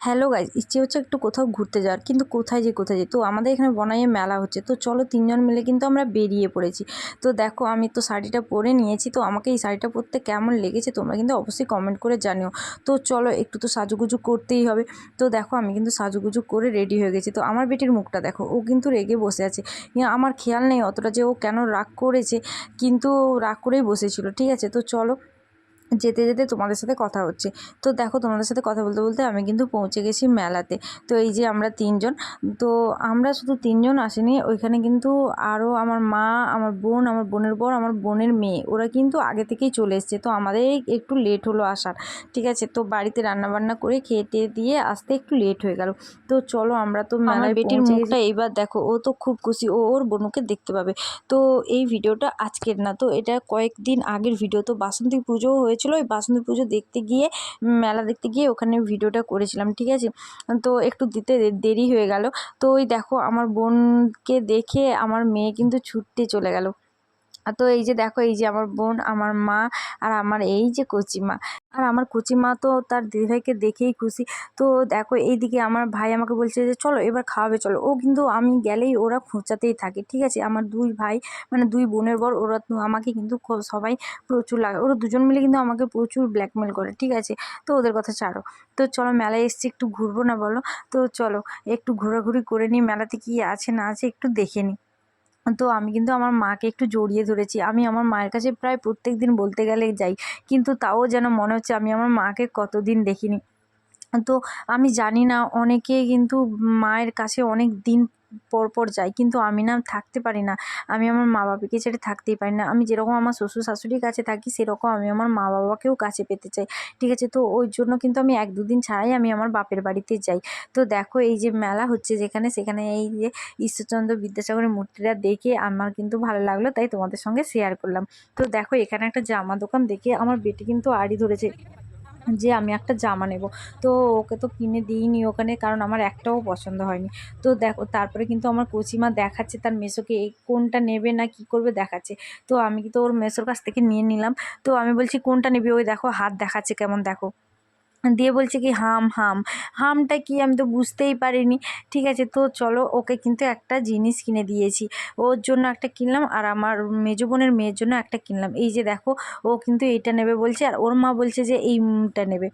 Hello guys, ইচ্ছে হচ্ছে একটু কোথাও ঘুরতে যাওয়ার, কিন্তু কোথায় যাই। তো আমাদের এখানে বনাইয়ে মেলা হচ্ছে, তো চলো 3 জন মিলে কিন্তু আমরা বেরিয়ে পড়েছি। তো দেখো আমি তো শাড়িটা পরে নিয়েছি, তো আমাকে এই শাড়িটা পরতে কেমন লেগেছে তোমরা কিন্তু অবশ্যই কমেন্ট করে জানিও। তো চলো একটু তো সাজুগুজু করতেই হবে। তো দেখো আমি কিন্তু সাজুগুজু করে রেডি হয়ে গেছি। তো আমার বেটির মুখটা দেখো, ও কিন্তু রেগে বসে আছে। আমার খেয়াল নেই অতটা যে ও কেন রাগ করেছে, কিন্তু রাগ করেই বসেছিল। ঠিক আছে, তো চলো যেতে যেতে তোমাদের সাথে কথা হচ্ছে। তো দেখো তোমাদের সাথে কথা বলতে বলতে আমি কিন্তু পৌঁছে গেছি মেলাতে। তো এই যে আমরা 3 জন, তো আমরা শুধু 3 জন আসিনি, ওইখানে কিন্তু আরও আমার মা, আমার বোন, আমার বোনের বর, আমার বোনের মেয়ে, ওরা কিন্তু আগে থেকেই চলে এসছে। তো আমাদের একটু লেট হলো আসার। ঠিক আছে, তো বাড়িতে রান্নাবান্না করে খেতে দিয়ে আসতে একটু লেট হয়ে গেল। তো চলো আমরা তো মেলায় বেটির মুখটা এইবার দেখো, ও তো খুব খুশি, ও ওর বোনকে দেখতে পাবে। তো এই ভিডিওটা আজকের না, তো এটা কয়েকদিন আগের ভিডিও। তো বাসন্তী পুজোও হয়েছিল, ওই বাসন্তী পুজো দেখতে গিয়ে, মেলা দেখতে গিয়ে ওখানে ভিডিওটা করেছিলাম। ঠিক আছে, তো একটু দিতে দেরি হয়ে গেল। তো ওই দেখো আমার বোনকে দেখে আমার মেয়ে কিন্তু ছুটতে চলে গেল। তো এই যে দেখো, এই যে আমার বোন, আমার মা, আর আমার এই যে কচিমা। আর আমার কচিমা তো তার দিদিভাইকে দেখেই খুশি। তো দেখো এইদিকে আমার ভাই আমাকে বলছে যে চলো এবার খাওয়াবে চলো। ও কিন্তু আমি গেলেই ওরা খোঁচাতেই থাকে। ঠিক আছে, আমার 2 ভাই মানে 2 বোনের বর, ওরা তো আমাকে কিন্তু সবাই প্রচুর লাগে, ওরা দুজন মিলে কিন্তু আমাকে প্রচুর ব্ল্যাকমেল করে। ঠিক আছে, তো ওদের কথা ছাড়ো। তো চলো মেলায় এসছি, একটু ঘুরবো না বলো? তো চলো একটু ঘোরাঘুরি করে নিই, মেলাতে কি আছে না আছে একটু দেখে নিই। তো আমি কিন্তু আমার মাকে একটু জড়িয়ে ধরেছি। আমি আমার মায়ের কাছে প্রায় প্রত্যেক দিন বলতে গেলে যাই, কিন্তু তাও যেন মনে হচ্ছে আমি আমার মাকে কতদিন দেখিনি। তো আমি জানি না, অনেকে কিন্তু মায়ের কাছে অনেক দিন পর পর যায়, কিন্তু আমি না থাকতে পারি না। আমি আমার মা বাবাকে ছেড়ে থাকতেই পারি না। আমি যেরকম আমার শ্বশুর শাশুড়ির কাছে থাকি, সেরকম আমি আমার মা বাবাকেও কাছে পেতে চাই। ঠিক আছে, তো ওই জন্য কিন্তু আমি 1-2 দিন ছাড়াই আমি আমার বাপের বাড়িতে যাই। তো দেখো এই যে মেলা হচ্ছে যেখানে, সেখানে এই যে ঈশ্বরচন্দ্র বিদ্যাসাগরের মূর্তিটা দেখে আমার কিন্তু ভালো লাগলো, তাই তোমাদের সঙ্গে শেয়ার করলাম। তো দেখো এখানে একটা জামা দোকান দেখে আমার বেটি কিন্তু আড়ি ধরেছে যে আমি একটা জামা নেব। তো ওকে তো কিনে দিইনি ওখানে, কারণ আমার একটাও পছন্দ হয়নি। তো দেখো তারপরে কিন্তু আমার কচিমা দেখাচ্ছে তার মেসোকে এই কোনটা নেবে না কি করবে দেখাচ্ছে। তো আমি তো ওর মেসোর কাছ থেকে নিয়ে নিলাম। তো আমি বলছি কোনটা নেবে, ওই দেখো হাত দেখাচ্ছে কেমন দেখো, দিয়ে বলছে কি হাম হাম। হামটা কি আমি তো বুঝতেই পারিনি। ঠিক আছে, তো চলো ওকে কিন্তু একটা জিনিস কিনে দিয়েছি। ওর জন্য একটা কিনলাম, আর আমার মেজো বোনের মেয়ের জন্য একটা কিনলাম। এই যে দেখো, ও কিন্তু এইটা নেবে বলছে, আর ওর মা বলছে যে এইটা নেবে।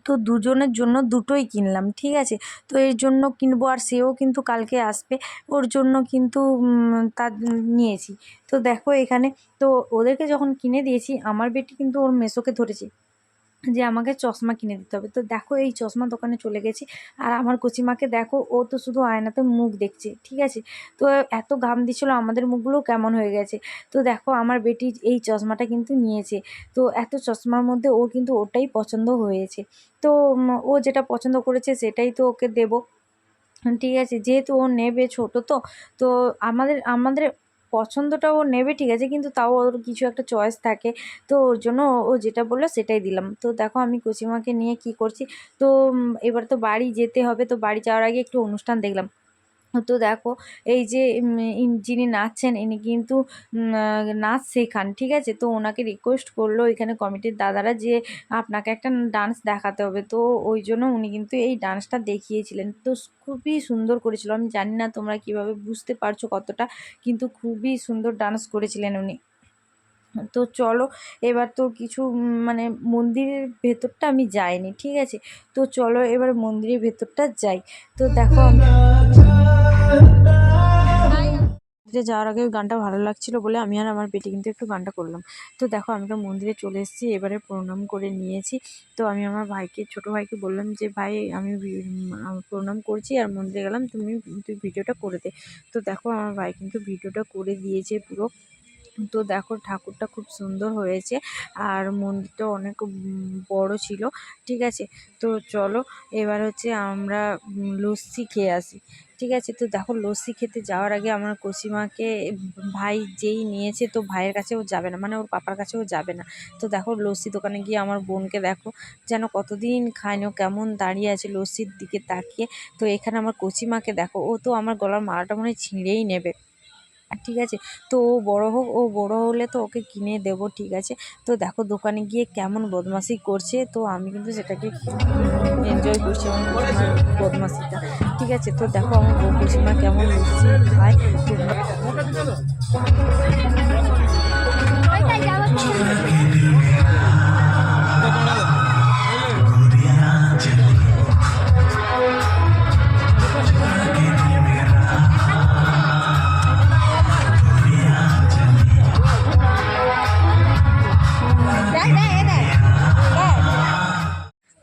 তো দুজনের জন্য দুটোই কিনলাম। ঠিক আছে, তো এর জন্য কিনবো, আর সেও কিন্তু কালকে আসবে, ওর জন্য কিন্তু তার নিয়েছি। তো দেখো এখানে, তো ওদেরকে যখন কিনে দিয়েছি, আমার বেটি কিন্তু ওর মেসোকে ধরেছে যে আমাকে চশমা কিনে দিতে হবে। তো দেখো এই চশমা দোকানে চলে গেছি, আর আমার কচিমাকে দেখো, ও তো শুধু আয়নাতে মুখ দেখছে। ঠিক আছে, তো এত ঘাম দিচ্ছিল, আমাদের মুখগুলো কেমন হয়ে গেছে। তো দেখো আমার বেটি এই চশমাটা কিন্তু নিয়েছে। তো এত চশমার মধ্যে ও কিন্তু ওটাই পছন্দ হয়েছে। তো ও যেটা পছন্দ করেছে সেটাই তো ওকে দেবো। ঠিক আছে, যেহেতু ও নেবে, ছোট তো। তো আমাদের আমাদের পছন্দটা ও নেবে, ঠিক আছে, কিন্তু তাও ওর কিছু একটা চয়েস থাকে। তো ওর জন্য ও যেটা বললো সেটাই দিলাম। তো দেখো আমি কচিমাকে নিয়ে কি করছি। তো এবার তো বাড়ি যেতে হবে, তো বাড়ি যাওয়ার আগে একটু অনুষ্ঠান দেখলাম। তো দেখো এই যে যিনি নাচছেন, ইনি কিন্তু নাচ শেখান। ঠিক আছে, তো ওনাকে রিকোয়েস্ট করলো এখানে কমিটির দাদারা যে আপনাকে একটা ডান্স দেখাতে হবে। তো ওই জন্য উনি কিন্তু এই ডান্সটা দেখিয়েছিলেন। তো খুবই সুন্দর করেছিল। আমি জানি না তোমরা কিভাবে বুঝতে পারছো কতটা, কিন্তু খুবই সুন্দর ডান্স করেছিলেন উনি। তো চলো এবার তো কিছু মানে মন্দিরের ভেতরটা আমি যাইনি। ঠিক আছে, তো চলো এবার মন্দিরের ভেতরটা যাই। তো দেখো মন্দিরে যাওয়ার আগে ওই গানটা ভালো লাগছিল বলে আমি আর আমার বেটি কিন্তু একটু গানটা করলাম। তো দেখো আমি তো মন্দিরে চলে এসেছি, এবারে প্রণাম করে নিয়েছি। তো আমি আমার ভাইকে, ছোটো ভাইকে বললাম যে ভাই আমি প্রণাম করছি আর মন্দিরে গেলাম, তুই ভিডিওটা করে দে। তো দেখো আমার ভাই কিন্তু ভিডিওটা করে দিয়েছে পুরো। তো দেখো ঠাকুরটা খুব সুন্দর হয়েছে, আর মন্দিরটা অনেক বড় ছিল। ঠিক আছে, তো চলো এবার হচ্ছে আমরা লস্যি খেয়ে আসি। ঠিক আছে, তো দেখো লস্যি খেতে যাওয়ার আগে আমার কচিমাকে ভাই যেই নিয়েছে, তো ভাইয়ের কাছেও যাবে না, মানে ওর পাপার কাছেও যাবে না। তো দেখো লস্যি দোকানে গিয়ে আমার বোনকে দেখো, যেন কতদিন খায়নি, ও কেমন দাঁড়িয়ে আছে লস্যির দিকে তাকিয়ে। তো এখানে আমার কচিমাকে দেখো, ও তো আমার গলার মালাটা মনে হয় ছিঁড়েই নেবে। ঠিক আছে। তো ও বড় হোক, ও বড় হলে তো ওকে কিনে দেবো, ঠিক আছে। তো দেখো দোকানে গিয়ে কেমন বদমাশি করছে, তো আমি কিন্তু সেটাকে এনজয় করছি আমার কুসুমার বদমাশিটা, ঠিক আছে। তো দেখো আমার কুসুমা কেমন লস্যি খায় তোমরা।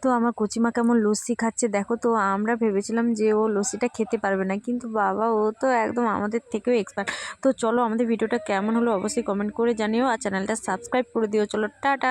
তো আমার কচিমা কেমন লস্যি খাচ্ছে দেখো। তো আমরা ভেবেছিলাম যে ও লস্যিটা খেতে পারবে না, কিন্তু বাবা ও তো একদম আমাদের থেকেও এক্সপার্ট। তো চলো আমাদের ভিডিওটা কেমন হলো অবশ্যই কমেন্ট করে জানিও, আর চ্যানেলটা সাবস্ক্রাইব করে দিও। চলো টাটা।